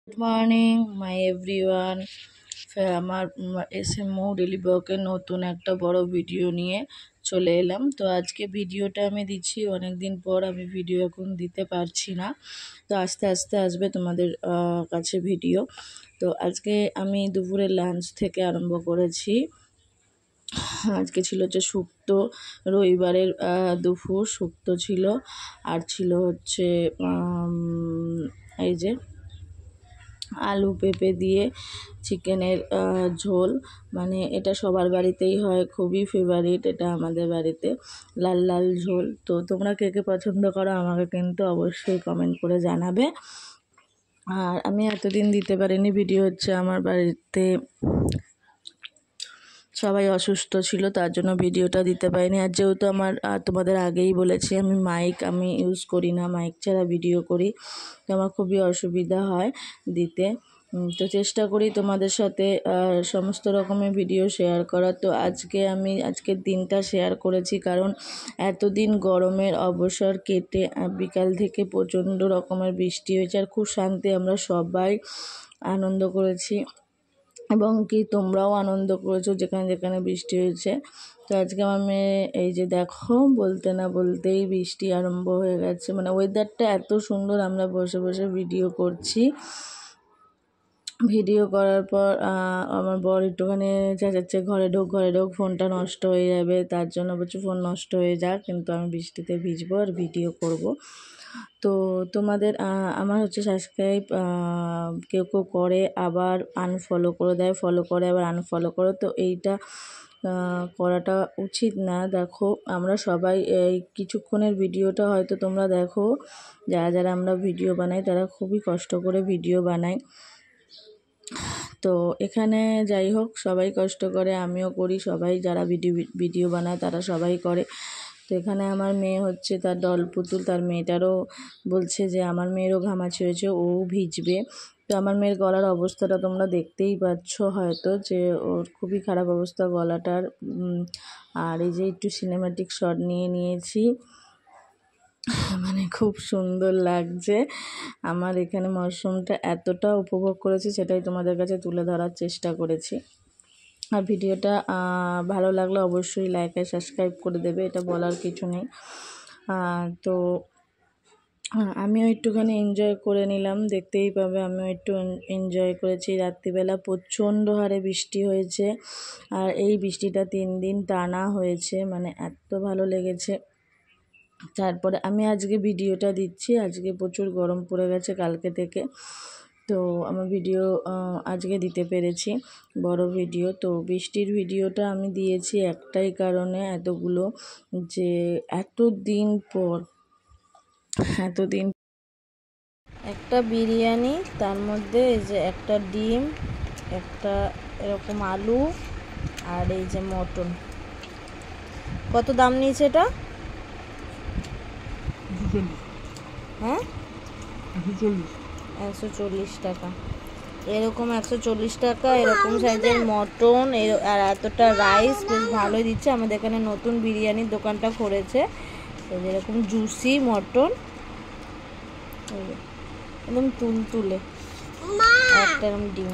Good morning my everyone. আমার এসএমও daily ব্লগের নতুন একটা বড় ভিডিও নিয়ে চলে এলাম। তো আজকে ভিডিওটা আমি দিচ্ছি অনেক দিন পর। আমি ভিডিও এখন দিতে পারছি না, তো আস্তে আস্তে আসবে তোমাদের কাছে ভিডিও। তো আজকে আমি দুপুরের লাঞ্চ থেকে আরম্ভ করেছি। আজকে ছিল হচ্ছে শুক্তো, রবিবারের দুপুর শুক্তো ছিল, আর ছিল হচ্ছে এই যে আলু পেঁপে দিয়ে চিকেনের ঝোল। মানে এটা সবার বাড়িতেই হয়, খুবই ফেভারিট এটা আমাদের বাড়িতে, লাল লাল ঝোল। তো তোমরা কে কে পছন্দ করো আমাকে কিন্তু অবশ্যই কমেন্ট করে জানাবে। আর আমি এতদিন দিতে পারিনি ভিডিও, হচ্ছে আমার বাড়িতে সবাই অসুস্থ ছিল, তার জন্য ভিডিওটা দিতে পারিনি। আর যেহেতু তোমাদের আগেই বলেছি আমি ইউজ করি না, মাইক ছাড়া ভিডিও করি, তো আমার খুবই অসুবিধা হয় দিতে। তো চেষ্টা করি তোমাদের সাথে সমস্ত রকমের ভিডিও শেয়ার করার। তো আজকের দিনটা শেয়ার করেছি কারণ এতদিন গরমের অবসর কেটে বিকাল থেকে প্রচণ্ড রকমের বৃষ্টি হয়েছে, আর খুব শান্তি আমরা সবাই আনন্দ করেছি, এবং কি তোমরাও আনন্দ করেছো যেখানে যেখানে বৃষ্টি হয়েছে। তো আজকে আমার মেয়ে এই যে দেখো, বলতে না বলতেই বৃষ্টি আরম্ভ হয়ে গেছে। মানে ওয়েদারটা এত সুন্দর, আমরা বসে বসে ভিডিও করছি। ভিডিও করার পর আমার বর একটুখানি চেঁচাচ্ছে, ঘরে ঢোক ঘরে ঢোক, ফোনটা নষ্ট হয়ে যাবে। তার জন্য বলছি ফোন নষ্ট হয়ে যাক, কিন্তু আমি বৃষ্টিতে ভিজবো আর ভিডিও করব। তো তোমাদের আমার হচ্ছে সাবস্ক্রাইব কেউ কেউ করে আবার আনফলো করে দেয়, ফলো করে আবার আনফলো করে। তো এইটা করাটা উচিত না। দেখো আমরা সবাই এই কিছুক্ষণের ভিডিওটা হয়তো তোমরা দেখো, যারা যারা আমরা ভিডিও বানাই তারা খুবই কষ্ট করে ভিডিও বানাই। তো এখানে যাই হোক, সবাই কষ্ট করে, আমিও করি, সবাই যারা ভিডিও বানায় তারা সবাই করে। তো এখানে আমার মেয়ে হচ্ছে তার ডল পুতুল, তার মেয়েটারও বলছে যে আমার মেয়েরও ঘামাচি হয়েছে, ও ভিজবে। তো আমার মেয়ের গলার অবস্থাটা তোমরা দেখতেই পাচ্ছ হয়তো, যে ওর খুবই খারাপ অবস্থা গলাটার। আর এই যে একটু সিনেম্যাটিক শট নিয়েছি, মানে খুব সুন্দর লাগছে। আমার এখানে মরশুমটা এতটা উপভোগ করেছি, সেটাই তোমাদের কাছে তুলে ধরার চেষ্টা করেছি। আর ভিডিওটা ভালো লাগলে অবশ্যই লাইক আর সাবস্ক্রাইব করে দেবে, এটা বলার কিছু নেই। তো আমিও একটুখানি এনজয় করে নিলাম, দেখতেই পাবে আমিও একটু এনজয় করেছি। রাত্রিবেলা প্রচণ্ড হারে বৃষ্টি হয়েছে, আর এই বৃষ্টিটা 3 দিন টানা হয়েছে, মানে এত ভালো লেগেছে। তারপরে আমি আজকে ভিডিওটা দিচ্ছি, আজকে প্রচুর গরম পড়ে গেছে কালকে থেকে। তো আমার ভিডিও আজকে দিতে পেরেছি, বড় ভিডিও। তো বৃষ্টির ভিডিওটা আমি দিয়েছি একটাই কারণে, এতগুলো যে এতদিন একটা বিরিয়ানি, তার মধ্যে এই যে একটা ডিম, একটা এরকম আলু, আর এই যে মটন। কত দাম নিয়েছে এটা? হ্যাঁ, 140 টাকা। এরকম 140 টাকা এরকম সাইজের মটন, আর এতটা রাইস, বেশ ভালোই দিচ্ছে। আমাদের এখানে নতুন বিরিয়ানির দোকানটা করেছে, যেরকম জুসি মটন, একদম তুলতুলে, একটা এরকম ডিম।